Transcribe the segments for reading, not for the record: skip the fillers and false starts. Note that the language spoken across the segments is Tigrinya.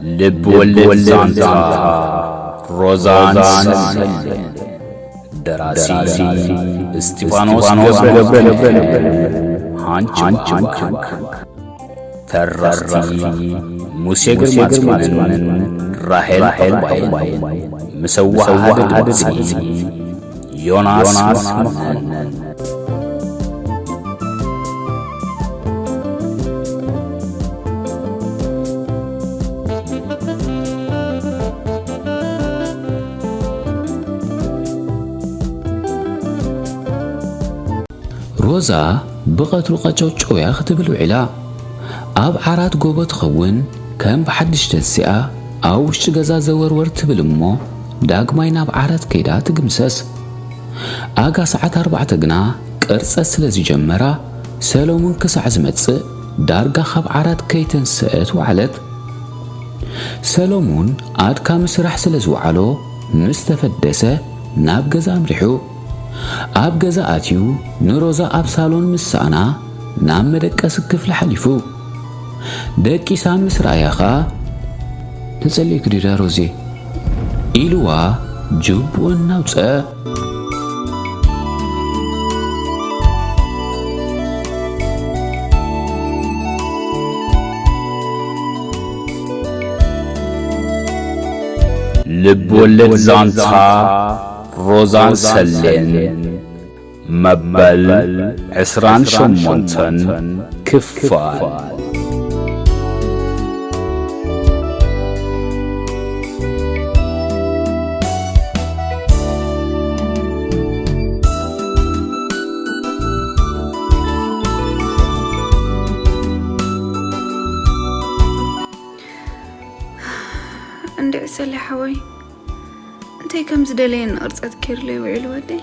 لب ولد زانزا روزان سلم دراسي استيفانوس قبل هانچ ترختي موسى قرمات راحل باي مسوح هذا دبسي يوناس محمد روزا بقت رقاچو چويا ختبل وعلا اب عرات غوبت خون كم بحدش تسيا او وش غزا زورور تبلمو داغماي ناب عرات كيدا تغمسس اغا ساعات 4 غنا قرص سلازي جمرا سلومون كسع زمص دارغا خب عرات كيتن سئت وعلت سلومون ادكا مسرح سلازو علو مستفدسه ناب غزا امرحو اب غزا اتيو نروزا اب صالون مسانا نام مدقس كفل حليفو دقي سام سراياخا تصلي كديدا روزي إلوا جوب ونوصا لب ولد زانتا روزان سلين مبل عسران شمونتن كفال عندي أسئلة حوي انتي كم زدلين أرصد كيرلي وعلو ودي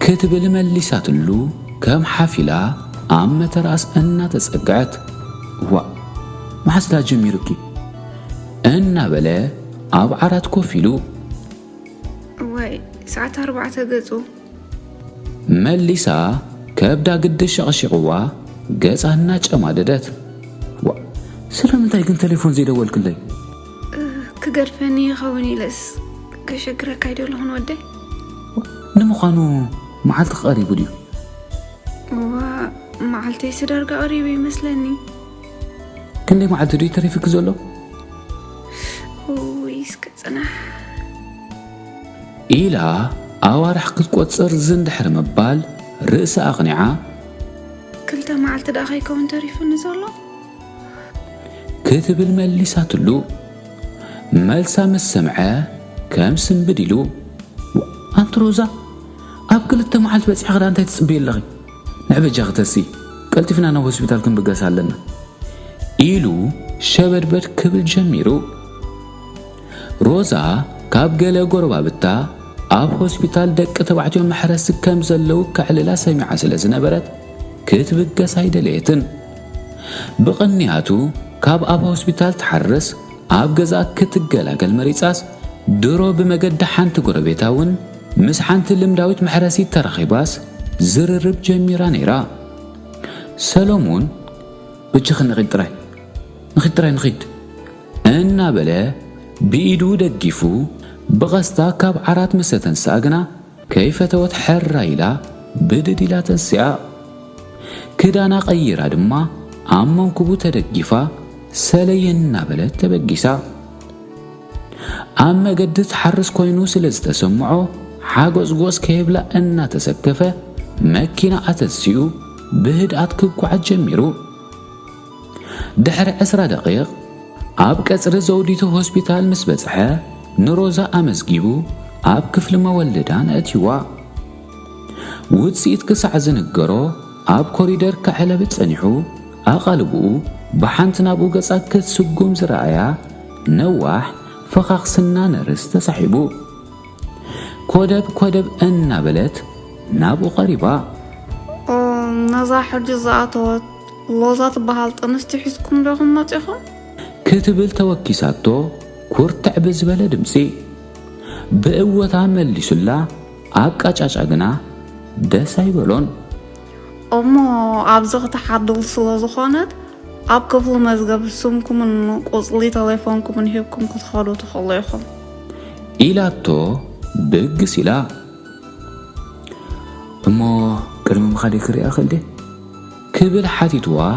كتب الملسات اللو كم حافلة عم تراس أنها تسقعت ما حسلا جميركي أنا بلا أبعرات كوفيلو واي ساعة 4 قزو ملسا كبدا قدش غشقوا قزا الناج أماددت سلام انتي كنت تليفون زي دول كلي كقرفني خوني لس كشكرا كايدو لهون ودي نمخانو معالت قريب ديو ومعالتي سدرقا قريبي مثلني كندي معالت دي تريفك زولو ويسكتنا إلا أوارح قد قوتصر زندحر مبال رئيس أغنعة كلتا معالت داخي كون تريفني زولو كتب الملسات اللو ملسا مسمعه كم سنبدلو أنت روزا أبقى للتمعالت بس عغدا أنت تسبي اللغي نعبد جاغتسي قلت فينا أنا هوسبيتال كن بقاس لنا إيلو شبربر كبل جميرو روزا كاب قال قربا بتا أب هوسبيتال دك تبعتيو محرس كم زلو كعللا سميعة سلازنا برد كت بقاس هيدا ليتن بقنياتو كاب أب هوسبيتال تحرس أب قزا كتقلاقل مريصاس درو بمقد حانت قربيتاون مس حانت اللمداوت محرسي ترخيباس زررب جميرا نيرا سلومون بجخ نخيد انا بلا بإيدو دقيفو بغستا كاب عرات مستن ساقنا كيف توت حرايلا بددلا تنسيا كدانا قيرا دما عمان كبو تدقيفا سلينا بلا تبقيسا أما قد تحرس كوينو سلز تسمعو حاقوز قوز كيبلا أنا تسكفة مكينة أتسيو بهد أتكبكو عجميرو دحر 10 دقيق أب كسر زوديتو هوسبيتال مسبصحة نروزا أمزقيبو أب كفل مولدان أتيوا وتسيت كسع زنقرو أب كوريدر كحلبت سنحو أقلبو بحانت نابو قصا كتسقوم زرايا نواح فخاخ سنان رست صاحبو كودب أنا بلت نابو قريبا نزاح جزاتوت لوزات بحالت أنستحيسكم لهم ماتيخم كتبل توكيساتو كورتع بزبالة دمسي بقوة مليسو الله أبقاش أشاقنا دساي بلون أمو أبزغ تحدل سلازو خانت ኣብ ክፍሊ መዝገብ ስምኩምን ቁፅሊ ተሌፎንኩምን ሂብኩም ክትኸዱ ትኽእሉ ኢኹም ኢላቶ ብግስ ኢላ እሞ ቅድሚ ምኻደ ክሪኣ ኽእልደ ክብል ሓቲትዋ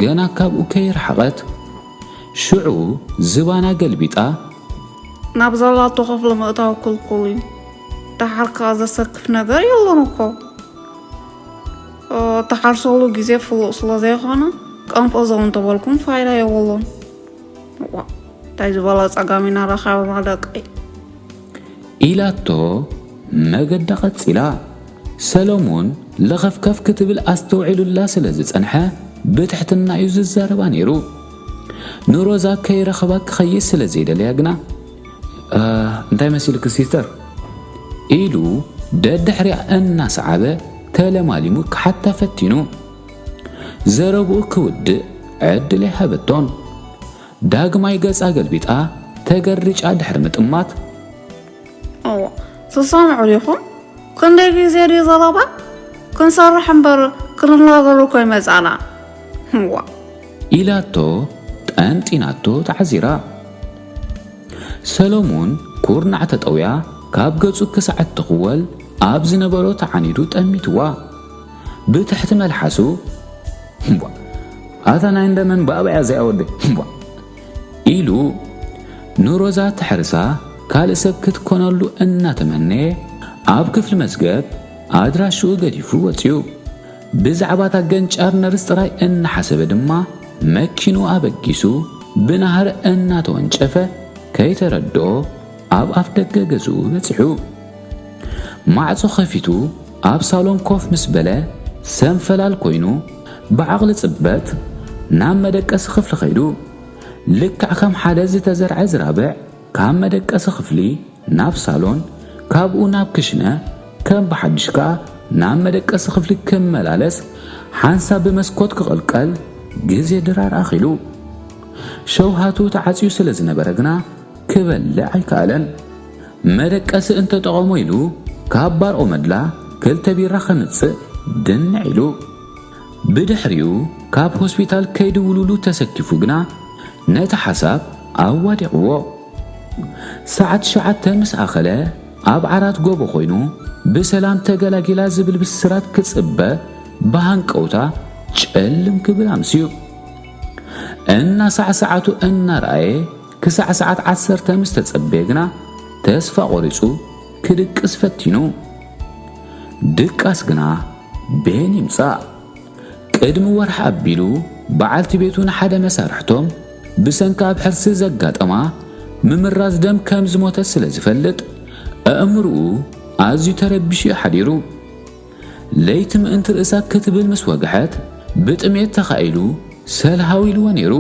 ገና ካብኡ ከይረሓቐት ሽዑ ዝባና ገልቢጣ ናብ ዘላቶ ክፍሊ ምእታው ክልኩል እዩ ዳሓርካ ዘሰክፍ ነገር የለን እኮ ተሓርሰሉ ግዜ ፍሉጥ ስለ ዘይኾነ ቀንፎ ዘውን ተበልኩም ፋይዳ የብሎን እንታይ ዝበለ ፀጋሚ እናረኸብና ደቂ ኢላቶ መገዳ ቐፂላ ሰሎሞን ለኸፍከፍ ክትብል ኣስተውዒሉላ ስለ ዝጸንሐ ብትሕትና እዩ ዝዛረባ ነይሩ ንሮዛ ከይረኸባ ክኸይድ ስለ ዘይደለያ ግና እንታይ መሲልክ ሲስተር ኢሉ ደድሕሪያ እናሰዓበ ተለማሊሙ ክሓታ ፈቲኑ ዘረብኡ ክውድእ ዕድል ይሃበቶን ዳግማይ ገጻ ገልቢጣ ተገርጫ ድሕሪ ምጥማት ትሰምዑ ዲኹም ክንደይ ግዜ ድዩ ዘረባ ክንሰርሕ እምበር ክንናገሩ እኮ ይመጻና ኢላቶ ጠንጢናቶ ተዓዚራ ሰሎሞን ኩርናዕ ተጠውያ ካብ ገጹ ክሳዓት ትኽወል ኣብ ዝነበሮ ተዓኒዱ ጠሚትዋ ብትሕቲ መልሓሱ ኣታ ናይ እንደመን ባእባያ ዘይኣወደ ኢሉ ንሮዛ ተሕርሳ ካልእ ሰብ ክትኮነሉ እናተመነየ ኣብ ክፍሊ መዝገብ ኣድራሽኡ ገዲፉ ወፂኡ ብዛዕባታ ገንጫር ነርስ ጥራይ እናሓሰበ ድማ መኪኑ ኣበጊሱ ብናህር እናተወንጨፈ ከይተረድኦ ኣብ ኣፍ ደገ ገዝኡ በፂሑ ማዕጾ ኸፊቱ ኣብ ሳሎን ኮፍ ምስ በለ ሰንፈላል ኮይኑ ብዓቕሊ ጽበት ናብ መደቀሲ ክፍሊ ኸይዱ ልክዕ ከም ሓደ ዝተዘርዐ ዝራብዕ ካብ መደቀሲ ክፍሊ ናብ ሳሎን ካብኡ ናብ ክሽነ ከም ብሓድሽ ከዓ ናብ መደቀሲ ክፍሊ ክመላለስ ሓንሳብ ብመስኮት ክቕልቀል ግዜ ድራር ኣኺሉ ሸውሃቱ ተዓፅዩ ስለ ዝነበረ ግና ክበልዕ ኣይከኣለን መደቀሲ እንተጠቐሞ ኢሉ ካብ ባርቆ መድላ ክልተ ቢራ ኸምጽእ ድንዕ ኢሉ ብድሕሪኡ ካብ ሆስፒታል ከይድውሉሉ ተሰኪፉ ግና ነቲ ሓሳብ ኣዋዲቕዎ ሰዓት 9 ምስ ኣኸለ ኣብ ዓራት ጎቦ ኮይኑ ብሰላም ተገላጊላ ዝብል ብስራት ክጽበ ብሃንቀውታ ጨልም ክብል ኣምስዩ እናሳዕሳዓቱ እናረኣየ ክሳዕ ሰዓት 10 ምስ ተጸበየ ግና ተስፋ ቆሪጹ ክድቅስ ፈቲኑ ድቃስ ግና ቤን ይምጻእ ቅድሚ ወርሒ ኣቢሉ በዓልቲ ቤቱ ንሓደ መሳርሕቶም ብሰንካ ኣብ ሕርሲ ዘጋጠማ ምምራዝ ደም ከም ዝሞተ ስለ ዝፈልጥ ኣእምርኡ ኣዝዩ ተረቢሹ ሓዲሩ ለይቲ ምእንቲ ርእሳ ክትብል ምስ ወግሐት ብጥሜት ተኻኢሉ ሰልሃዊ ኢልዎ ነይሩ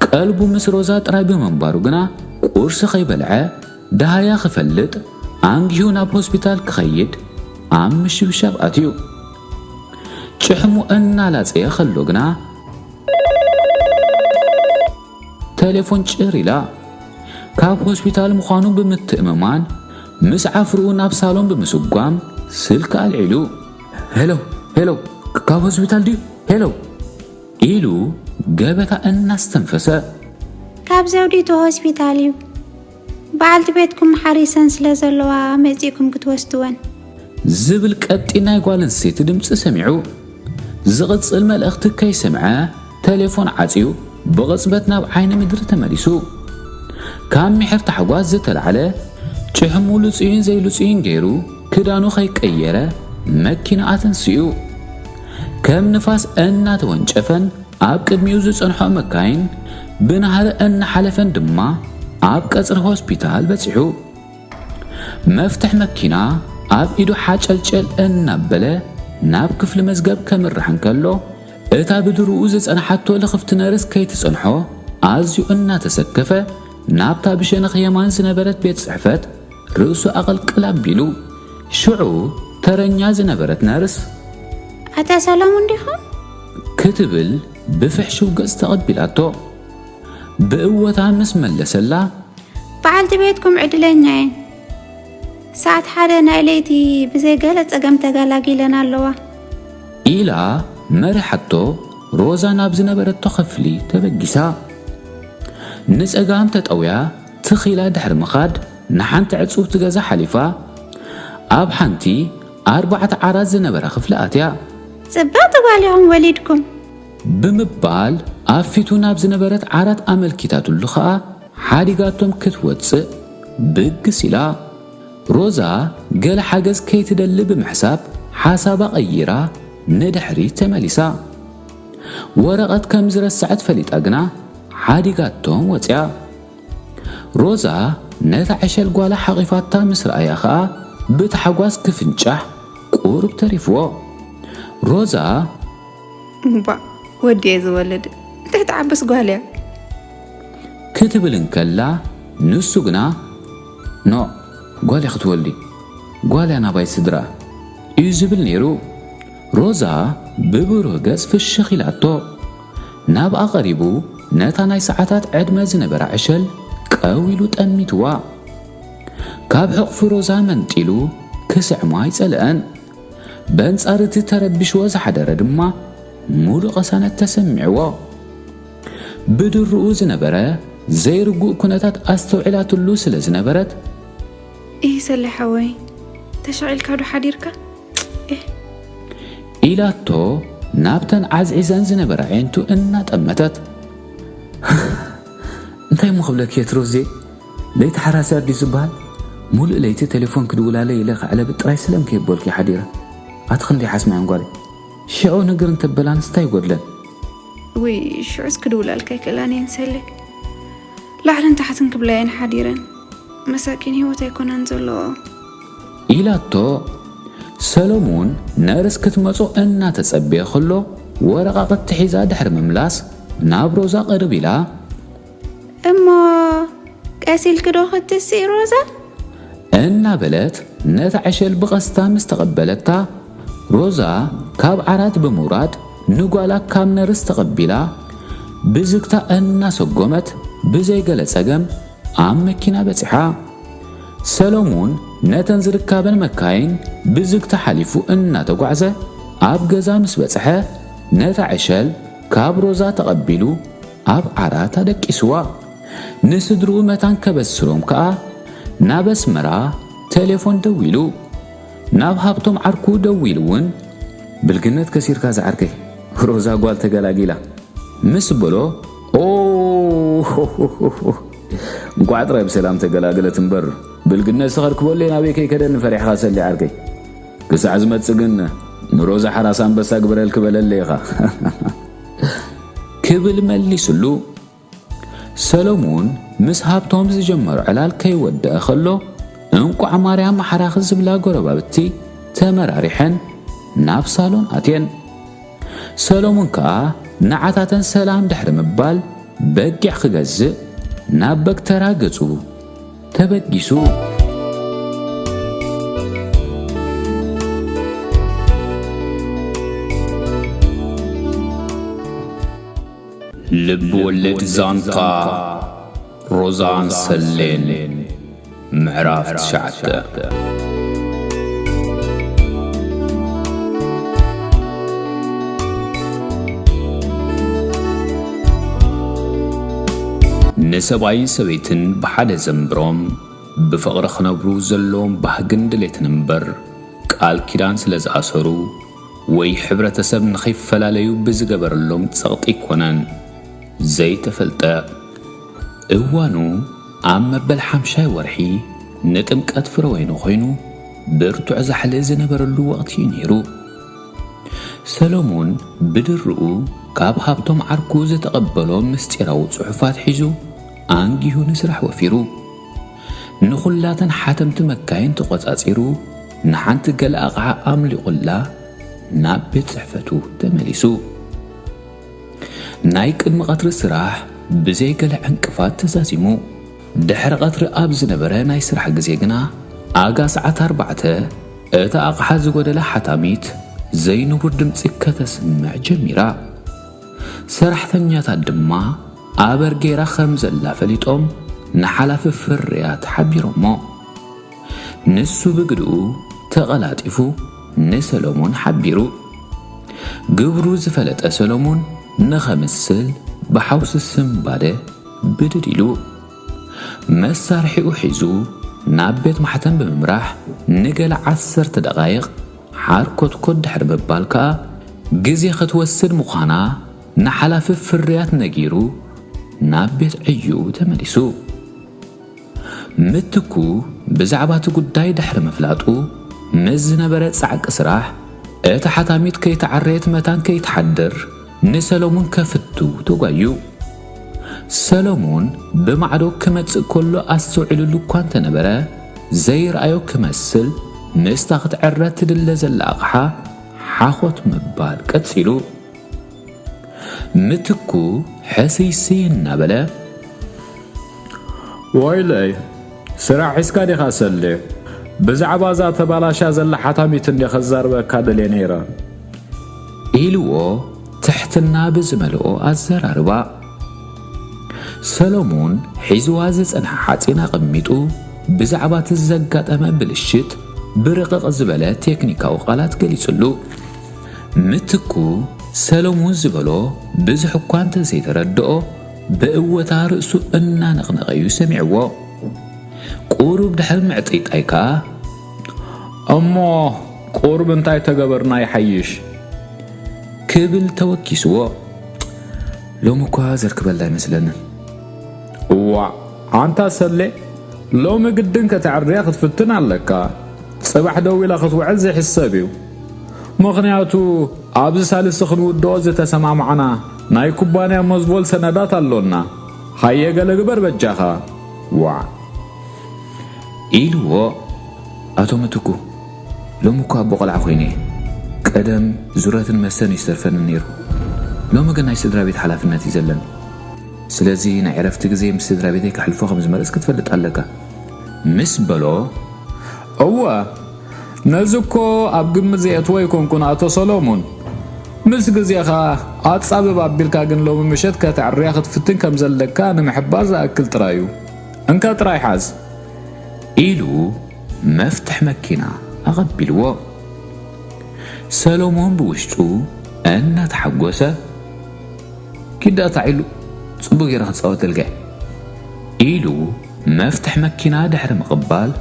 ቀልቡ ምስ ሮዛ ጥራይ ብምንባሩ ግና ቁርሲ ኸይበልዐ ዳሃያ ክፈልጥ ኣንጊሁ ናብ ሆስፒታል ክኸይድ ኣብ ምሽብሻብ ኣትዩ ጭሕሙ እናላጸየ ኸሎ ግና ቴሌፎን ጭር ኢላ ካብ ሆስፒታል ምዃኑ ብምትእምማን ምስ ዓፍርኡ ናብ ሳሎን ብምስጓም ስልክ ኣልዒሉ ሄሎ ካብ ሆስፒታል ድዩ ሄሎ ኢሉ ገበታ እናስተንፈሰ ካብ ዘውዲቱ ሆስፒታል እዩ በዓልቲ ቤትኩም ሓሪሰን ስለ ዘለዋ መጺኩም ክትወስድወን ዝብል ቀጢናይ ጓል ኣንስተይቲ ድምፂ ሰሚዑ ዝቕጽል መልእኽቲ ከይሰምዐ ቴሌፎን ዓፂዩ ብቕጽበት ናብ ዓይኒ ምድሪ ተመሊሱ ካብ ምሕር ታሕጓዝ ዝተልዓለ ጭሕሙ ልጽዩን ዘይልጽዩን ገይሩ ክዳኑ ኸይቀየረ መኪና ኣተንስኡ ከም ንፋስ እናተወንጨፈን ኣብ ቅድሚኡ ዝጸንሖ መካይን ብናህሪ እናሓለፈን ድማ ኣብ ቀጽሪ ሆስፒታል በፂሑ መፍትሕ መኪና ኣብ ኢዱ ሓጨልጨል እናበለ ናብ ክፍሊ መዝገብ ከምርሐን ከሎ እታ ብድርኡ ዝጸንሓቶ ለኽፍቲ ነርስ ከይትጸንሖ ኣዝዩ እናተሰከፈ ናብታ ብሸነኽ የማን ዝነበረት ቤት ጽሕፈት ርእሱ ኣቐልቅል ኣቢሉ ሽዑ ተረኛ ዝነበረት ነርስ ኣታ ሰሎሞን ዲኹም ክትብል ብፍሕሽው ገጽ ተቐቢላቶ ብእወታ ምስ መለሰላ በዓልቲ ቤትኩም ዕድለኛ እየን ሰዓት 1 ናይ ለይቲ ብዘይገለ ጸገም ተገላጊለን ኣለዋ ኢላ መሪሓቶ روزا ናብ ዝነበረቶ ኸፍሊ ተበጊሳ ንጸጋም ተጠውያ ትኺላ ድሕሪ ምኻድ ንሓንቲ ዕጹብ ትገዛ ሓሊፋ ኣብ ሓንቲ 4 ዓራት ዝነበረ ኽፍሊ ኣትያ ጽባቕ ተጓሊኹም ወሊድኩም ብምባል ኣብ ፊቱ ናብ ዝነበረት ዓራት ኣመልኪታትሉ ኸኣ ሓዲጋቶም ክትወፅእ ብግስ ኢላ ሮዛ ገለ ሓገዝ ከይትደሊ ብምሕሳብ ሓሳባ ቀይራ ንድሕሪ ተመሊሳ ወረቐት ከም ዝረስዐት ፈሊጣ ግና ሓዲጋቶም ወፅያ ሮዛ ነታ ዕሸል ጓላ ሓቂፋታ ምስ ረኣያ ኸኣ ብተሓጓስ ክፍንጫሕ ቁርብ ተሪፍዎ ሮዛ ባ ወዲየ ዝወለድ እንታይ ተዓበስ ጓልያ ክትብል እንከላ ንሱ ግና ኖ ጓልያ ክትወልዲ ጓልያ ናባይ ስድራ እዩ ዝብል ነይሩ ሮዛ ብብሩህ ገጽ ፍሽኽ ኢላቶ ናብኣ ቀሪቡ ነታ ናይ ሰዓታት ዕድመ ዝነበረ ዕሸል ቀዊሉ ጠሚትዋ ካብ ሕቕፊ ሮዛ መንጢሉ ክስዕማ ይጸልአን በንጻር እቲ ተረቢሽዎ ዝሓደረ ድማ ሙሉእ ቐሳነት ተሰሚዕዎ ብድርኡ ዝነበረ ዘይርጉእ ኩነታት ኣስተውዒላትሉ ስለ ዝነበረት ሰሊሓወይ ተሻዒልካ ዶ ሓዲርካ ኢላቶ ናብተን ዓዝዒዘን ዝነበረ ዓይንቱ እናጠመተት እንታይ ምኽብለክ የትሮዜ ለይቲ ሓራሲ ኣዲስ ዝበሃል ሙሉእ ለይቲ ቴሌፎን ክድውላለ ኢለ ኸዕለብ ጥራይ ስለም ከይቦልኪ ሓዲረ ኣትኽንደይ ሓስማያን ጓለ ሽዑ ነገር እንተበላን ስታይ ይጎድለን ወይ ሽዑስ ክድውላልካ ይክእላን እየን ሰለ ላዕልን ታሕትን ክብላየን ሓዲረን መሳኪን ህይወት ኣይኮናን ዘለዎ ኢላቶ ሰሎሞን ነርስ ክትመጾ እናተጸበየ ኸሎ ወረቓቕት ሒዛ ድሕሪ ምምላስ ናብ ሮዛ ቀርብ ኢላ እሞ ቀሲል ክዶ ኽትስኢ ሮዛ እናበለት ነታ ዕሸል ብቐስታ ምስ ተቐበለታ ሮዛ ካብ ዓራት ብምውራድ ንጓላ ካብ ነርስ ተቐቢላ ብዝግታ እናሰጎመት ብዘይገለ ጸገም ኣብ መኪና በፂሓ ሰሎሞን ነተን ዝርካበን መካይን ብዝግታ ሓሊፉ እናተጓዕዘ ኣብ ገዛ ምስ በጽሐ ነታ ዕሸል ካብ ሮዛ ተቐቢሉ ኣብ ዓራት ኣደቂስዋ ንስድርኡ መታን ከበስሮም ከኣ ናብ ኣስመራ ቴሌፎን ደዊሉ ናብ ሃብቶም ዓርኩ ደዊሉውን ብልግነት ከሲርካ ዝዓርከይ ሮዛ ጓል ተገላጊላ ምስ በሎ እንኳዕ ጥራይ ብሰላም ተገላገለት እምበር ብልግነት ዝኸርክበሉ ናበይ ከይከደን ፈሪሕኻ ሰሊ ዓርከይ ክሳዕ ዝመጽእ ግን ንሮዛ ሓራስ አንበሳ ግበረል ክበለለ ኢኻ ክብል መሊሱሉ ሰሎሞን ምስ ሃብቶም ዝጀመሩ ዕላል ከይወድአ ኸሎ እንቋዕ ማርያም ሓራኽ ዝብላ ጎረባብቲ ተመራሪሐን ናብ ሳሎን ኣትየን ሰሎሞን ከኣ ንዓታተን ሰላም ድሕሪ ምባል በጊዕ ክገዝእ ናብ በግተራ ገጹ ተበጊሱ ልብ ወለድ ዛንታ ሮዛን ሰሌን ምዕራፍ 9 ንሰብኣይ ሰበይትን ብሓደ ዘንብሮም ብፍቕሪ ክነብሩ ዘለዎም ባህግን ድሌትን እምበር ቃል ኪዳን ስለ ዝኣሰሩ ወይ ሕብረተሰብ ንኸይፈላለዩ ብዝገበረሎም ጸቕጢ ኮነን ዘይተፈልጠ እዋኑ ኣብ መበል 50 ወርሒ ንጥምቀት ፍረ ወይኑ ኮይኑ ብርቱዕ ዛሕሊ ዝነበረሉ ወቕቲ ነይሩ ሰሎሞን ብድርኡ ካብ ሃብቶም ዓርኩ ዝተቐበሎም ምስጢራዊ ጽሑፋት ሒዙ አንጊሁ ንስራሕ ወፊሩ ንኹላተን ሓተምቲ መካይን ተቆጻጺሩ ንሓንቲ ገለ ኣቕዓ ኣምሊቑላ ናብ ቤት ጽሕፈቱ ተመሊሱ ናይ ቅድሚ ቀትሪ ስራሕ ብዘይገለ ዕንቅፋት ተዛዚሙ ድሕሪ ቀትሪ ኣብ ዝነበረ ናይ ስራሕ ግዜ ግና ኣጋ ሰዓት 4 እታ ኣቕሓ ዝጎደለ ሓታሚት ዘይንቡር ድምፂ ከተስምዕ ጀሚራ ሰራሕተኛታት ድማ ኣበርጌራ ከም ዘላ ፈሊጦም ንሓላፊ ፍርያት ሓቢሮሞ ንሱ ብግድኡ ተቐላጢፉ ንሰሎሞን ሓቢሩ ግብሩ ዝፈለጠ ሰሎሞን نخمسل بحوس السنبادة بدديلو مسارحيو حيزو نابت محتم بمراح نقل 10 دقايق حركت كود حرب بالكا جزي ختوسد مخانا نحلاف فريات نجيرو نابت عيو تملسو متكو بزعبات قداي دحر مفلاتو مزنبرت سعق اسراح اتحتاميت كي تعريت متان كي تحدر نسلومون كفتو تقايو سلومون بمعدو كمتس كله أسوعلو كوانت نبرا زي رأيو كمسل مستاخد عرات دلزل الأقحى حاخوت مبال كتسيلو متكو حسيسين نبلا ويلي سرع حسكادي خاسلي بزعبا ذات بالاشا زل حتاميتن يخزار بكادلي نيرا إلوو تحتنا بزملو الزراربا سلومون حيزوازز أنها حاتينا قميتو بزعبات الزقات أمام بالشت برقق زبالة تكنيكا وقالات قليسلو متكو سلومون زبالو بزحكوان تزيد ردقو بقوة رأسو أننا نغنغيو سمعوو قورو بدحل معطيت أيكا أمو قورو بنتاي تقبرنا يحيش كبل توكيسو لو مكوها زركبال لا مثلنا أنت سلي لو مقدن كتعريا تفتن عليك صباح دوي لا خطوعل زي حسابيو مغنياتو عبد سالس خنو دوز تسمع معنا ناي كوبانيا مزبول سندات اللونا هيا قلقبر بجاها إلو أتومتكو لو مكو أبو قلع خويني قدم زورة المسان يسترفن النيرو لو مقنا يسدرا بيت حلافناتي زلن سلازي نعرفت زي مسدرا بيتي كحلفو 5 مرس كتفلت عليك مس بلو نزكو أبقم زي أتوي كون أتو سلومون مس غزيخا أتصاب بابيلكا جن لو مشيت كتعريا فتن كم زلكا أنا محبازة أكل ترايو أنك تراي حاز إلو مفتح مكينة أغبلو سلومون بوشتو أن تحقوسه كده تعيلو صبغ يرخد صوت الجاي إلو مفتح مكينة دحر مقبال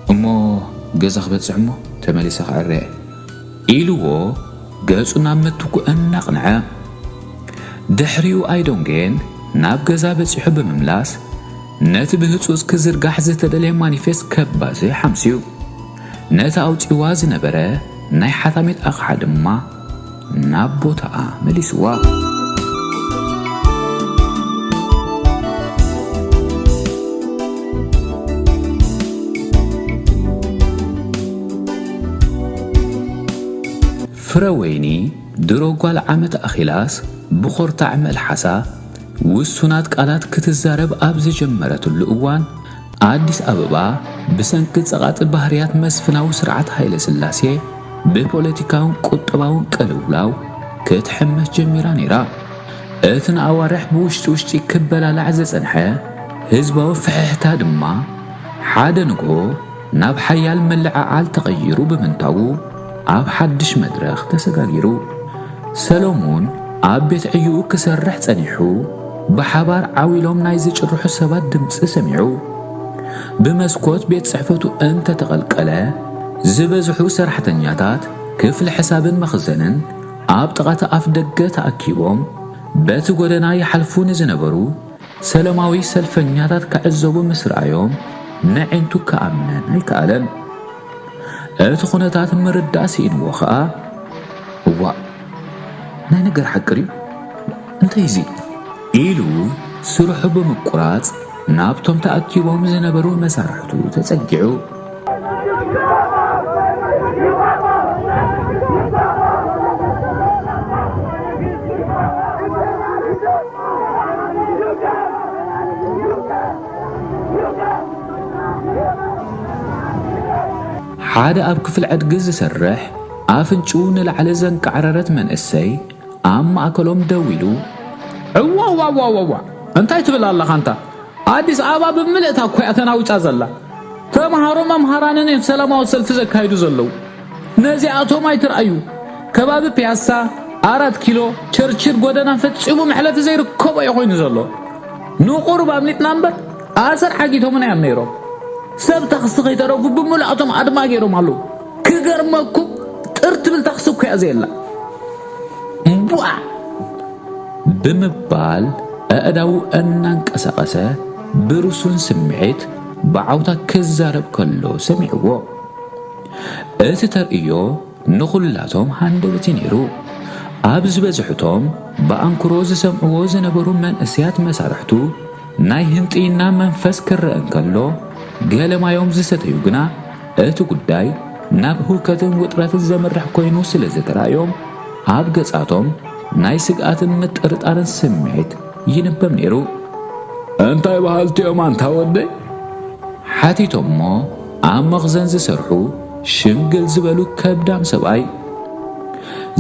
أمو جزخ بتسعمو تمالي سخ عرّي إلو جزء نامتكو أن نقنعه دحريو أيدونجين ناب جزا بتسحب مملاس نتبه تسوس كزر جحزة تدلي مانيفيست كبازي حمسيو نتا أوتي وازي نبره ناي حثاميت أخحد ما نابو تاء مليسوا فرويني دروغوال عامت أخيلاس بخور تعمل حسا والسونات قالات كتزارب أبزي جمرت اللقوان عديس أبابا بسنكت سقاط البحريات مسفناو سرعات هايل سلاسي ببوليتيكاون قطباون قلولاو كتحمس جميران إيرا اتن أوارح بوشتوشتي كبلا لعزز انحا هزباو فحيحتا دما حاد نقو ناب حيال ملعال تغيرو بمنتاو عب حدش مدرخ تسقاقيرو سلومون عب بيت عيو كسرح تانيحو بحبار عويلوم نايزج الروح السبات دمس سميعو بمسكوت بيت صحفتو انت تغلقلا زبزحو سرحتنياتات كفل حساب مخزنن عب تغاتا أفدقة تأكيبهم بات قدنا يحلفون زنبرو سلماوي سلفنياتات كعزوبو مسرعيهم نعنتو كأمنان هاي كألن اتخونتات مرداسي انوخا ناي نقر حقري انت يزي إلو سرحو بمقرات نابتهم تأكيبهم زنبرو مسارحتو تسقعو حاد أب كفل عدقز سرح آفنشون العلزن كعررت من السي أما أكلهم دويلو أنت يتبل الله أنت عديس أبا بملئتها كويتنا ويتازلا تمهارو ممهارانين سلامة وسلف زكايدو زلو نزي أتو ما يترأيو كباب بياسا 4 ኪሎ ቸርችር ጎደና ፈጽሙ መሕለፊ ዘይርከቦ ይኾይኑ ዘሎ ንቑርብ ኣብኒትና እምበር ኣሰር ሓጊቶምና እዮም ነይሮም ሰብ ታክሲ ከይተረፉ ብምሉኣቶም ኣድማ ገይሮም ኣለዉ ክገርመኩም ጥርትብል ታክሲ እኮ እያ ዘየላ እምቡኣ ብምባል ኣእዳው እናንቀሳቐሰ ብርሱን ስምዒት ብዓውታ ክዛረብ ከሎ ሰሚዕዎ እቲ ተርእዮ ንኹላቶም ሃንደበቲ ነይሩ ኣብ ዝበዝሕቶም ብኣንክሮ ዝሰምዕዎ ዝነበሩ መንእስያት መሳርሕቱ ናይ ህንጢና መንፈስ ክረአ እንከሎ ገለማዮም ዝሰተዩ ግና እቲ ጉዳይ ናብ ህውከትን ውጥረትን ዘመርሕ ኮይኑ ስለ ዝተራእዮም ኣብ ገጻቶም ናይ ስግኣትን ምጥርጣርን ስምዒት ይንበብ ነይሩ እንታይ ባህልቲኦም ኣንታ ወደይ ሓቲቶሞ ኣብ መኽዘን ዝሰርሑ ሽምግል ዝበሉ ከብዳም ሰብኣይ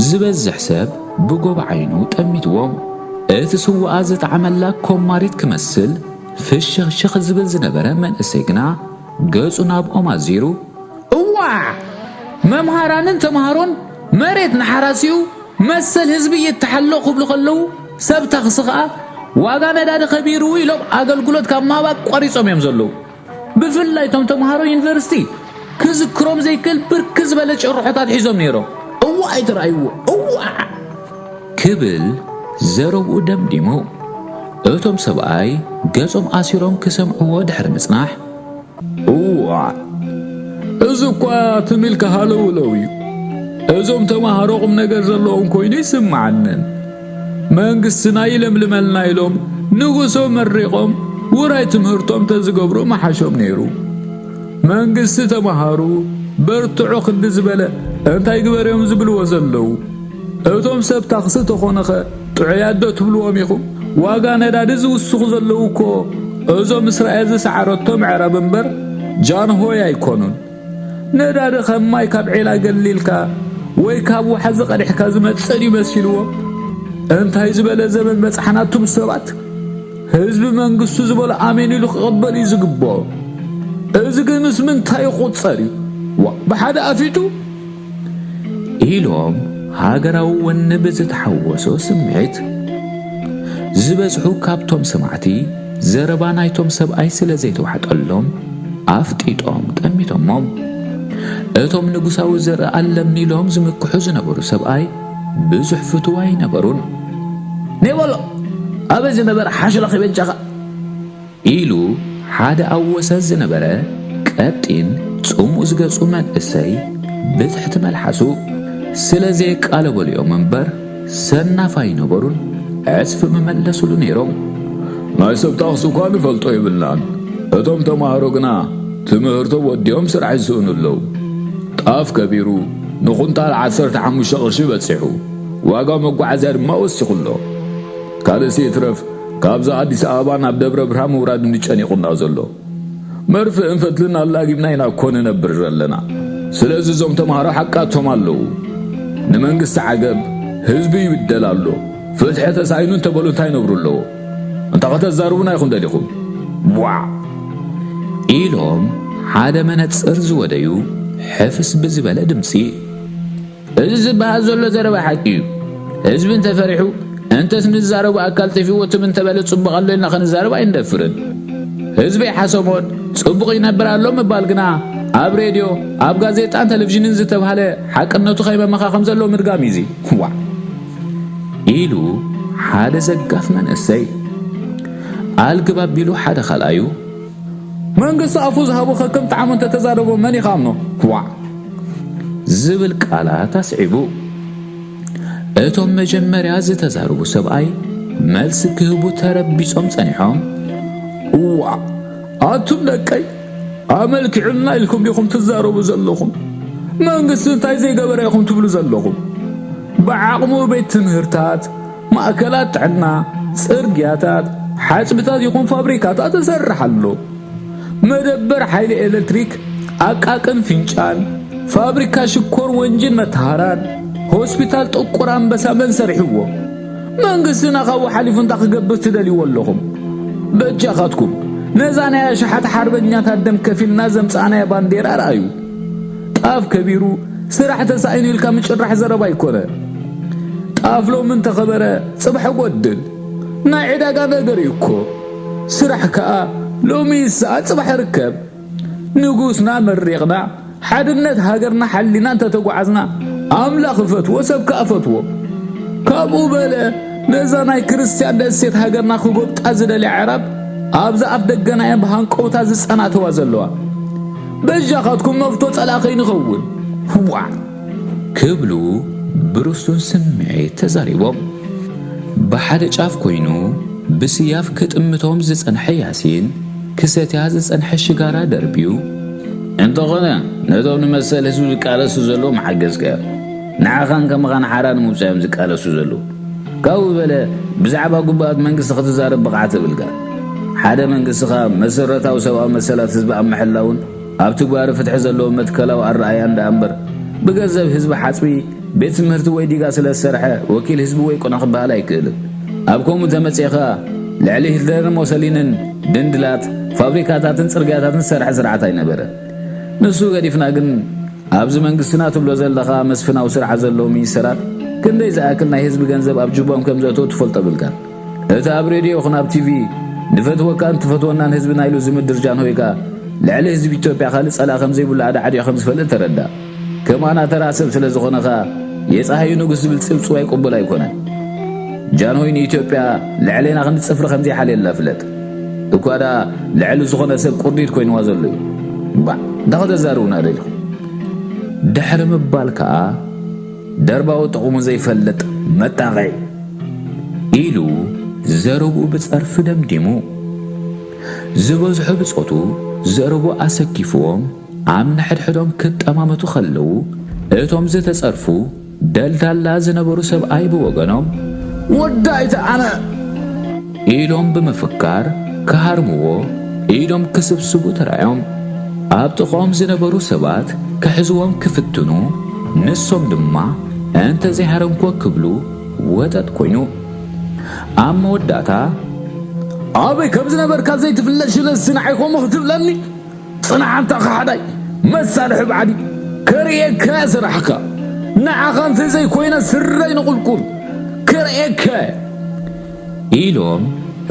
ዝበዝሕ ሰብ ብጎብ ዓይኑ ጠሚትዎም እቲ ስዋኣ ዝተዓመላ ኮማሪት ክመስል ፍሽኽሽኽ ዝብል ዝነበረ መንእሰይ ግና ገጹ ናብኦም ኣዚሩ እዋ መምሃራንን ተምሃሮን መሬት ንሓራሲኡ መሰል ህዝቢ እየተሓለቑ ክብሉ ከለዉ ሰብ ታክሲ ኸኣ ዋጋ ነዳዲ ኸቢሩ ኢሎም ኣገልግሎት ካብ ማባቅ ቆሪፆም እዮም ዘለዉ ብፍላይ ቶም ተምሃሮ ዩኒቨርሲቲ ክዝክሮም ዘይክእል ብርክ ዝበለ ጭርሖታት ሒዞም ነይሮም እዋ ኣይትረኣይዎ እዋ ክብል ዘረብኡ ደምዲሙ እቶም ሰብኣይ ገጾም ኣሲሮም ክሰምዕዎ ድሕሪ ምጽናሕ እዋ እዚ እኳ ትሚልካ ሃለውለው እዩ እዞም ተምሃሮ ቁም ነገር ዘለዎም ኮይኑ ይስምዓንን መንግስትና ይለምልመልና ኢሎም ንጉሶም መሪቆም ውራይ ትምህርቶም ተዝገብሩ መሓሾም ነይሩ መንግስቲ ተምሃሩ በርትዑ ክንዲ ዝበለ እንታይ ግበርዮም ዝብልዎ ዘለዉ እቶም ሰብ ታክሲ ተኾነኸ ጥዑያዶ ትብልዎም ኢኹም ዋጋ ነዳዲ ዝውስኹ ዘለዉ እኮ እዞም እስራኤል ዝሰዓረቶም ዕረብ እምበር ጃንሆይ ኣይኮኑን ነዳዲ ኸማይ ካብ ዒላ ገሊልካ ወይ ካብ ውሓዚ ቀዲሕካ ዝመፅእ ይመስልዎ እንታይ ዝበለ ዘመን መፅሓናቱም ሰባት ህዝቢ መንግስቱ ዝበለ ኣሜን ኢሉ ክቕበል እዩ ዝግብኦ እዚ ግን ምስ ምንታይ ይቁፀር እዩ ብሓደ ኣፊቱ ኢሎም ሃገራዊ ወነ ብዝተሓወሶ ስምዒት ዝበዝሑ ካብቶም ሰማዕቲ ዘረባ ናይቶም ሰብኣይ ስለ ዘይተዋሕጠሎም ኣፍጢጦም ጠሚቶሞም እቶም ንጉሳዊ ዘርኢ ኣለምኒ ኢሎም ዝምክሑ ዝነበሩ ሰብኣይ ብዙሕ ፍትዋይ ነበሩን ኔበሎ ኣበይ ዝነበረ ሓሽላ ኺበጃኻ ኢሉ ሓደ ኣብ ወሰን ዝነበረ ቀጢን ጽሙእ ዝገጹ መንእሰይ ብትሕቲ መልሓሱ ስለዘይቃለበልዮም እምበር ሰናፋይ ነበሩን ዕስፊ መመለሱሉ ነይሮም ናይ ሰብ ታክሲ እኳ ንፈልጦ ይብልናን እቶም ተምሃሮ ግና ትምህርቶም ወዲኦም ስራሕ ይስእኑ ኣለዉ ጣፍ ከቢሩ ንኹንታል 15 ቅርሺ በፂሑ ዋጋ መጓዓዝያ ድማ ወሲኹሎ ካልእሲ ይትረፍ ካብዛ ኣዲስ ኣበባ ናብ ደብረ ብርሃን ምውራድ እንጨኒቑና ዘሎ መርፍእ እንፈትልና ኣላጊብና ኢና እኮ ንነብር ዘለና ስለዚ እዞም ተምሃሮ ሓቃቶም ኣለዉ ንመንግስቲ ዓገብ ህዝቢ ይብደል ኣሎ ፍትሒ ተሳይኑ እንተበሉ እንታይ ነብሩ ኣለዎ እንታ ከተዛርቡና ኢኹም ደሊኹም ዋ ኢሎም ሓደ መነፅር ዝወደዩ ሕፍስ ብዝበለ ድምፂ እዚ ዝበሃል ዘሎ ዘረባ ሓቂ እዩ ህዝቢ እንተፈሪሑ እንተስ ንዛረቡ ኣካል ጠፊዎ ትምን ተበለ ጽቡቕ ኣሎ ኢልና ኸንዛረብ ኣይንደፍርን ህዝቢ ሓሰሞን ጽቡቕ ይነብር ኣሎ ምባል ግና ኣብ ሬድዮ ኣብ ጋዜጣን ቴሌቪዥንን ዝተባሃለ ሓቅነቱ ኸይመመኻኸም ዘሎ ምድጋም እዙ ዋ ኢሉ ሓደ ዘጋፍ መንእሰይ ኣልግባብ ቢሉ ሓደ ኻልኣዩ መንግስቲ ኣፉ ዝሃቡ ኸከም ጣዕሙ ተዛረቦ መን ይኻምኖ ዋ ዝብል ቃላት ኣስዒቡ እቶም መጀመርያ ዝተዛረቡ ሰብኣይ መልሲ ክህቡ ተረቢጾም ጸኒሖም እዋ ኣቱም ደቀይ ኣመልኪዑልና ኢልኩም ዲኹም ትዛረቡ ዘለኹም መንግስቲ እንታይ ዘይገበረ ኢኹም ትብሉ ዘለኹም ብዓቕሙ ቤት ትምህርታት ማእከላት ጥዕና ጽርግያታት ሓጽብታት ይኹን ፋብሪካታት ተሰርሕ ኣሎ መደበር ሓይሊ ኤሌክትሪክ ኣቃቅን ፍንጫን ፋብሪካ ሽኮር ወንጅን መተሃራን ሆስፒታል ጥቁር አንበሳ መንሰርሕዎ መንግስትና ካብ ሓሊፉ እንታ ክገብር ትደልይዎ ኣለኹም በጃኻትኩም ነዛና ሸሓት ሓርበኛታት ደም ከፊልና ዘምጻና ባንዴራ ረአዩ ጣፍ ከቢሩ ስራሕ ተሳኢኑ ኢልካ ምጭራሕ ዘረባ ይኮነ أفلو من تخبره صبح ودل ناعدا قانا قريكو سرحك لو ميسا صبح ركب نقوسنا مريقنا حدنت هاجرنا حلنا انت تقعزنا أملاخ فتوى سبك أفتوى كابو بلا نزاناي كريستيان دسيت هاجرنا خقوبت أزد العرب أبزا أفدقنا ينبهان قوتا زسانا توازلوا بجاقاتكم مفتوت ألاقين غول هوا كبلو بروستون سمعي تزاريبهم بحد جاف كوينو بسياف كتأمتهم زسان حياسين كساتي زسان حشقارا دربيو انت غنى ندون مسألة سوزك على سوزلو محقزك نعاقان كمغان حاران مبساهم زك على سوزلو كاو بلا بزعبا قبات منقص ختزارب بقعة بلقا حدا منقصخا مسرتا وسواء مسألة تزبع محلاون أبتقبار فتح زلو متكلاو الرأيان دا أمبر بقزب حزب حاسبي بيت مهرت ويديقا سلا السرحة وكيل حزب ويكون أخبها لا يكيل أبكم متمسيخا لعليه هتلر موسلين دندلات فابريكاتاتن سرقاتاتن سرحة سرعتاي نبرا نسو قديفنا قن أبز منقصنا تبلو زلخا مسفنا وسرحة زلو ميسرات كن دي زاكنا حزب جنزب أبجوبهم كم زاتو تفلت بلقا اتا أبريدي وخنا بتيفي نفتوى كان تفتونا حزبنا إلو زمد درجان هويكا لعلي حزب إثيوبيا خالص على خمسة يقول عاد عادي خمس فلت تردى كما أنا ترى سب سلزخنا خا يسأهي نقص بالسب سواء قبل يكونه جانوين إثيوبيا لعلينا خمس صفر خمسة حالي الله فلت وكذا لعلو زخنا سب قرديت كوين وازلو با داخل زارونا ريل دحر مبالكا درباو تقوم زي فلت متاغي إلو زربو بتصرف دمدمو زبزحو بصوتو زربو أسكيفوهم عم نحد حدهم كت أمامتو خلو إتهم زي تصرفو دلتال لازن برو سب أي بوغنهم ودايت أنا إلهم بمفكار كهرموو إلهم كسبسبو ترايهم أبتقوم زنبرو سبات كحزوهم كفتنو نسهم دما أنت زي هرمكو كبلو ودات كوينو أما وداتا أبي كم زنبر كازي تفلش للسنعيكم مختب لني صنع أنت خحداي مسالح بعدي كريه كاسر حكا نعخان زي كوينة سرين قلقل كريه كا إيلوم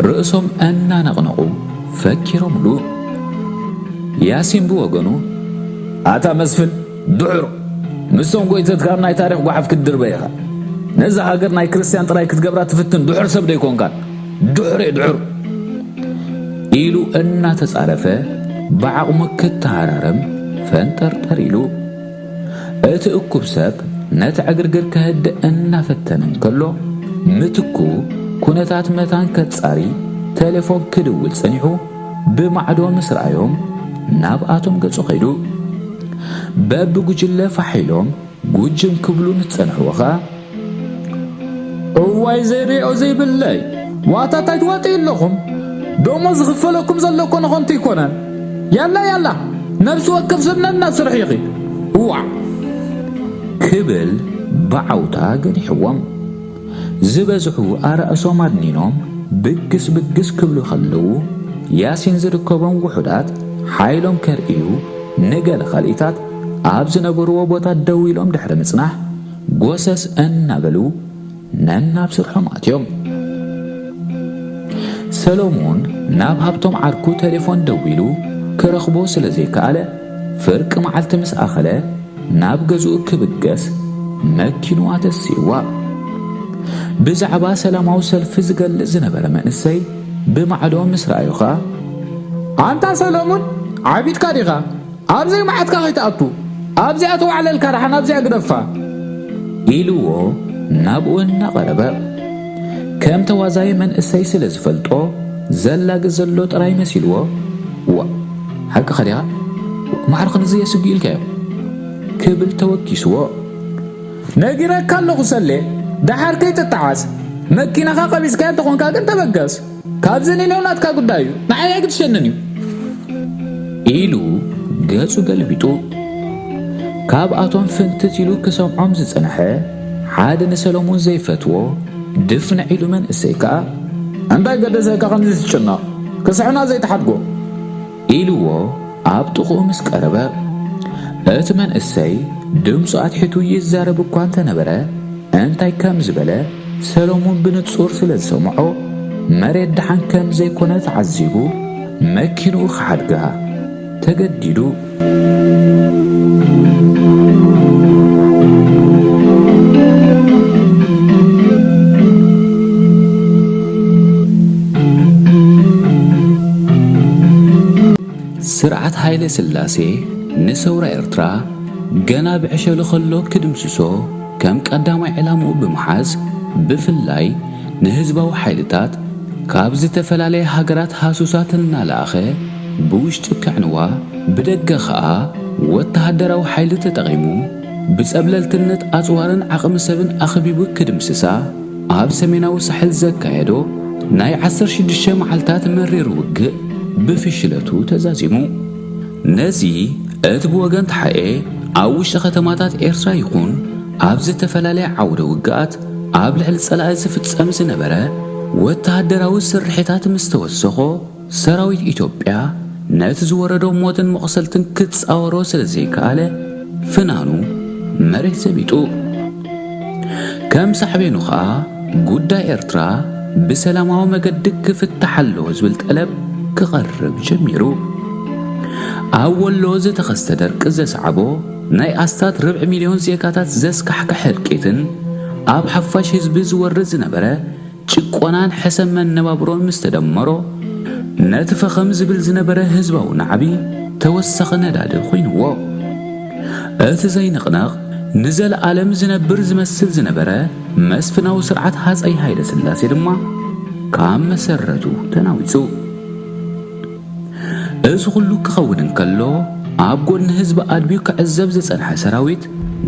رأسهم أنا نغنقو فكرهم لو ياسين بوغنو أتا مسفل دعرو مسهم قويتت كامناي تاريخ وحف كدر بيخا نزا هاقر ناي كريستيان تراي كتقبرات تفتن دعر سب ديكون كان دعر إيلو أنا تسعرفه بعقمك كتعرارم فانتر إيلو أتأكب سب نتعقرقر كهد أنا فتنن كله متكو كونتات متان كتساري تليفون كدول سنحو بمعدو مسرعيهم نابقاتهم قلسو خيدو باب قجلة فحيلهم قجم كبلو نتسنحو وخا واي زي ريعو زي بالله واتا تجواتي لكم دوما زغفلكم زلكم نغنتي كونان يلا نفس وكف سبنا الناس رحيقي وع كبل بعوتا قد حوام زبزحو أرأسو مدنينهم بقس كبلو خلو ياسين زركبهم وحدات حايلهم كرئيو نقل خليتات أبز نبرو بوتا دويلهم دحر مصنح قوسس أنبلو نناب سرحماتيهم سلومون ناب هبتم عركو تليفون دويلو كرخبو سلزي كاله فرق معلت مسأخله ناب قزو كبقس مكينو أتسيوا بزعبا سلاماو سلف زقل زنبر منسي بمعلوم مسرائيوخا أنت سلومون عبيد كاريغا أبزي معتك غيتأتو أبزي أتو على الكرحان أبزي أقدفا إلوو نابونا غربا كم توازاي من السيس لزفلتو زلاق زلو تراي مسيلو حق خليها معرق نزي سجيل كيو كبل توكيسو نجيرك كالو خسلي دحر كي تتعاز مكينا خاقا بيسكاية تقون كاقن تبقاس كابزني لونات كاقو دايو نعي اقد شننيو إيلو قاسو قلبيتو كاب آتون فنتتيلو كسام عمز سنحة حاد نسلمون زي فتوى دفن عيلو من السيكا عندها قد زيكا خمزي تشنا كسحنا زي تحدقو إيلو عبتقو مسكربا اتمن السي دم ساعت حتو يزارب كوانتا نبرا እንታይ ከም ዝበለ ሰሎሞን ብንጹር ስለ ዝሰምዖ መሬት ድሓን ከም ዘይኮነ ተዓዚቡ መኪኑ ክሓድጋ ተገዲዱ። ስርዓት ሃይለ ሥላሴ ንሰውራ ኤርትራ ገና ብዕሸሉ ኸሎ ክድምስሶ ከም ቀዳማይ ዕላምኡ ብምሓዝ ብፍላይ ንህዝባዊ ሓይልታት ካብ ዝተፈላለየ ሃገራት ሃሱሳት እናለኣኸ ብውሽጢ ክዕንዋ ብደገ ኸኣ ወተሃደራዊ ሓይሊ ተጠቒሙ ብጸብለልትነት ኣጽዋርን ዓቕሚ ሰብን ኣኽቢቡ ክድምስሳ ኣብ ሰሜናዊ ሳሕል ዘካየዶ ናይ 16 መዓልታት መሪር ውግእ ብፍሽለቱ ተዛዚሙ። ነዚ እቲ ብወገን ተሓኤ ኣብ ውሽጢ ከተማታት ኤርትራ ይኹን ኣብ ዝተፈላለየ ዓውደ ውግኣት ኣብ ልዕሊ ጸላኢ ዝፍጸም ዝነበረ ወተሃደራዊ ስርሒታት ምስ ተወሰኾ ሰራዊት ኢትዮጵያ ነቲ ዝወረዶ ሞትን መቕሰልትን ክትጻወሮ ስለ ዘይከኣለ ፍናኑ መሬት ዘቢጡ። ከም ሳዕቤኑ ኸኣ ጉዳይ ኤርትራ ብሰላማዊ መገዲ ክፍታሕ ኣለዎ ዝብል ጠለብ ክቐርብ ጀሚሩ። ኣብ ወሎ ዝተኸስተ ደርቂ ዘስዓቦ ናይ ኣስታት 250,000 ዜጋታት ዘስካሕክሕ እልቂትን ኣብ ሓፋሽ ህዝቢ ዝወርድ ዝነበረ ጭቆናን ሕሰም መነባብሮን ምስ ተደመሮ ነቲ ፈኸም ዝብል ዝነበረ ህዝባዊ ናዕቢ ተወሳኺ ነዳዲ ኾይንዎ። እቲ ዘይንቕነቕ ንዘለዓለም ዝነብር ዝመስል ዝነበረ መስፍናዊ ስርዓት ሃፀይ ሃይለ ሥላሴ ድማ ካብ መሰረቱ ተናዊጹ። እዚ ኩሉ ክኸውን እንከሎ ኣብ ጎኒ ህዝቢ ኣድቢዩ ክዕዘብ ዝጸንሐ ሰራዊት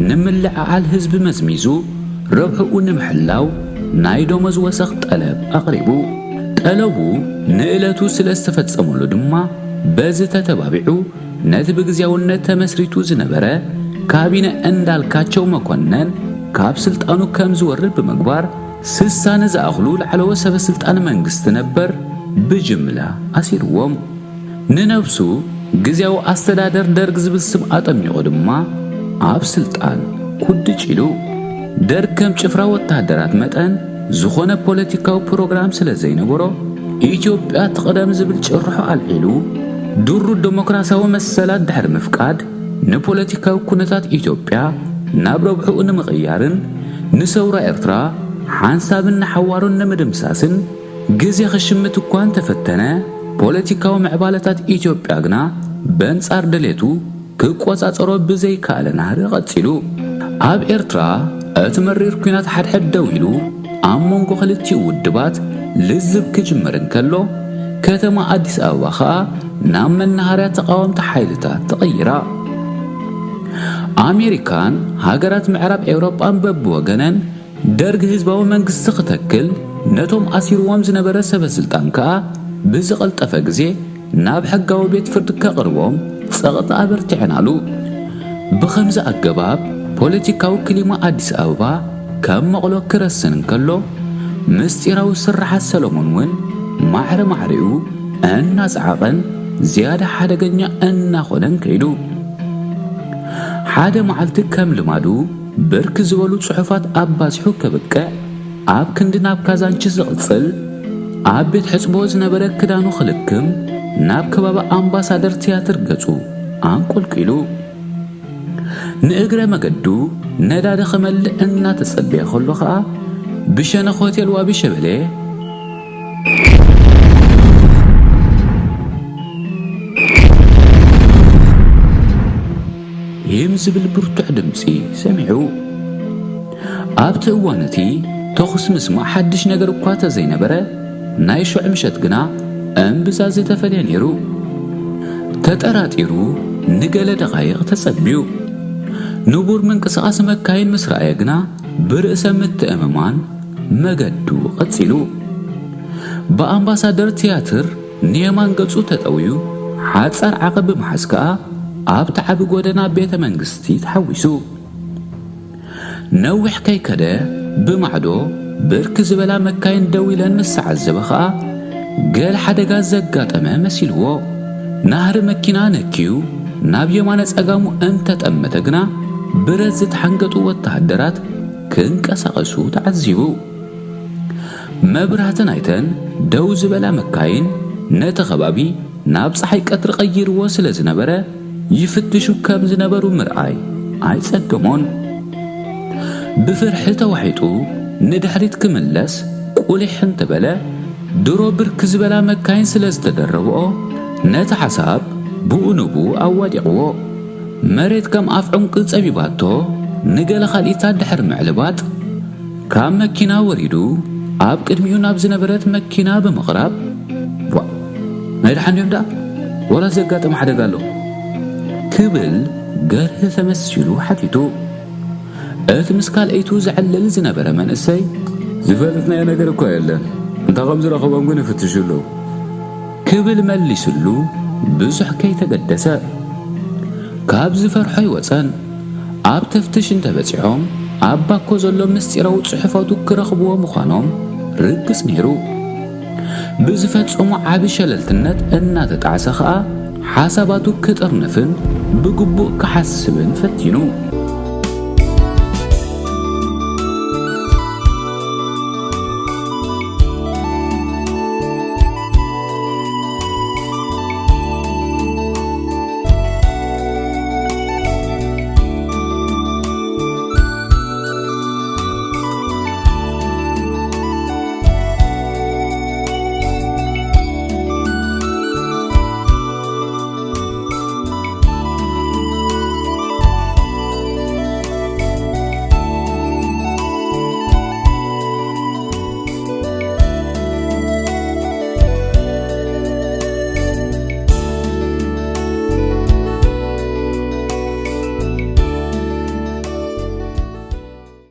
ንምልዕዓል ህዝቢ መዝሚዙ ረብሕኡ ንምሕላው ናይ ደመወዝ ወሰኽ ጠለብ ኣቕሪቡ። ጠለቡ ንዕለቱ ስለ ዝተፈጸመሉ ድማ በዚ ተተባቢዑ ነቲ ብግዚያውነት ተመስሪቱ ዝነበረ ካቢነ እንዳልካቸው መኮነን ካብ ስልጣኑ ከም ዝወርድ ብምግባር 60 ንዝኣኽሉ ላዕለወ ሰበስልጣን መንግስቲ ነበር ብጅምላ ኣሲርዎም። ንነብሱ ግዚያዊ ኣስተዳደር ደርግ ዝብል ስም ኣጠሚቑ ድማ ኣብ ስልጣን ኩድጭ ኢሉ። ደርግ ከም ጭፍራ ወታደራት መጠን ዝኾነ ፖለቲካዊ ፕሮግራም ስለ ዘይነበሮ ኢትዮጵያ ትቕደም ዝብል ጭርሖ ኣልዒሉ ድሩ ዲሞክራሲያዊ መሰላት ድሕሪ ምፍቃድ ንፖለቲካዊ ኩነታት ኢትዮጵያ ናብ ረብሕኡ ንምቕያርን ንሰውራ ኤርትራ ሓንሳብን ሓዋሩን ንምድምሳስን ግዜ ክሽምት እኳ እንተፈተነ ፖለቲካዊ ምዕባለታት ኢትዮጵያ ግና በንጻር ድሌቱ ክቆጻጸሮ ብዘይከኣለ ናህሪ ቐጺሉ። ኣብ ኤርትራ እቲ መሪር ኩናት ሓድሕድ ደው ኢሉ ኣብ መንጎ ክልቲኡ ውድባት ልዝብ ክጅመር እንከሎ ከተማ ኣዲስ ኣበባ ኸኣ ናብ መናኸርያ ተቃወምቲ ሓይልታት ተቐይራ። ኣሜሪካን ሃገራት ምዕራብ ኤውሮጳን በብወገነን ደርግ ህዝባዊ መንግስቲ ክትክል ነቶም ኣሲርዎም ዝነበረ ሰበስልጣን ከኣ ብዝቐልጠፈ ግዜ ናብ ሕጋዊ ቤት ፍርዲ ከቕርቦም ጸቕጢ ኣበርቲዕናሉ። ብኸምዚ ኣገባብ ፖለቲካዊ ክሊማ ኣዲስ ኣበባ ከም መቕሎ ክረስን እንከሎ ምስጢራዊ ስራሓት ሰሎሞን እውን ማዕረ ማዕሪኡ እናፀዓቐን ዝያዳ ሓደገኛ እናኾነን ከይዱ። ሓደ መዓልቲ ከም ልማዱ ብርክ ዝበሉ ጽሑፋት ኣባዝሑ ከበቅዕ ኣብ ክንዲ ናብ ካዛንቺስ ዝቕጽል ኣብ ቤት ሕጽቦ ዝነበረ ክዳኑ ክልክም ናብ ከባቢ ኣምባሳደር ቲያትር ገጹ አንቆልቂሉ ንእግረ መገዱ ነዳዲ ኸመልእ እናተጸበየ ኸሎ ኸኣ ብሸነኽ ሆቴል ዋቢ ሸበሌ ይም ዝብል ብርቱዕ ድምፂ ሰሚዑ። ኣብቲ እዋነቲ ተኹስ ምስማዕ ሓድሽ ነገር እኳ ተዘይነበረ ናይ ሹዕ ምሸት ግና እምብዛ ዝተፈልየ ነይሩ። ተጠራጢሩ ንገለ ደቓይቕ ተጸቢዩ። ንቡር ምንቅስቓስ መካይን ምስ ረኣየ ግና ብርእሰ ምትእምማን መገዱ ቐጺሉ። ብኣምባሳደር ቲያትር ንየማን ገጹ ተጠውዩ ሓጻር ዓቐብ ብምሓዝ ከኣ ኣብቲ ዓቢ ጎደና ቤተ መንግስቲ ተሓዊሱ። ነዊሕ ከይከደ ብማዕዶ ብርክ ዝበላ መካይን ደው ኢለን ምስ ዓዘበ ኸኣ ገለ ሓደጋ ዘጋጠመ መሲልዎ። ናህሪ መኪና ነኪዩ ናብ የማነ ጸጋሙ እንተጠመተ ግና ብረት ዝተሓንገጡ ወታደራት ክንቀሳቀሱ ተዓዚቡ መብራህትን አይተን ደው ዝበላ መካይን ነቲ ከባቢ ናብ ፀሓይ ቀትሪ ቀይርዎ ስለ ዝነበረ ይፍትሹ ከም ዝነበሩ ምርኣይ ኣይጸገሞን ብፍርሒ ተዋሒጡ ንድሕሪት ክምለስ ቁሊሕ እንተበለ ድሮ ብርክ ዝበላ መካይን ስለ ዝተደረብኦ ነቲ ሓሳብ ብኡንቡ ኣዋዲቕዎ መሬት ከም ኣፍ ዑንቂ ጸቢባቶ ንገለ ኻልኢታት ድሕሪ ምዕልባጥ ካብ መኪና ወሪዱ ኣብ ቅድሚኡ ናብ ዝነበረት መኪና ብምቕራብ ናይ ድሓን ዳ ወላ ዘጋጠመ ሓደጋ ኣሎ ክብል ገርህ ተመሲሉ ሓቲቱ እቲ ምስ ካልአይቱ ዝዕልል ዝነበረ መንእሰይ ዝፈልጥናዮ ነገር እኮ የለን እንታ ከም ዝረኸቦም ግን ይፍትሽሉ ክብል መሊስሉ ብዙሕ ከይተገደሰ ካብ ዝፈርሖ ይወፀን ኣብ ተፍትሽ እንተበፂሖም ኣብ ባኮ ዘሎ ምስጢራዊ ጽሑፋቱ ክረኽብዎ ምዃኖም ርግጽ ነይሩ ብዝፈጸሙ ዓቢ ሸለልትነት እናተጣዕሰ ኸኣ ሓሳባቱ ክጥርንፍን ብግቡእ ክሓስብን ፈቲኑ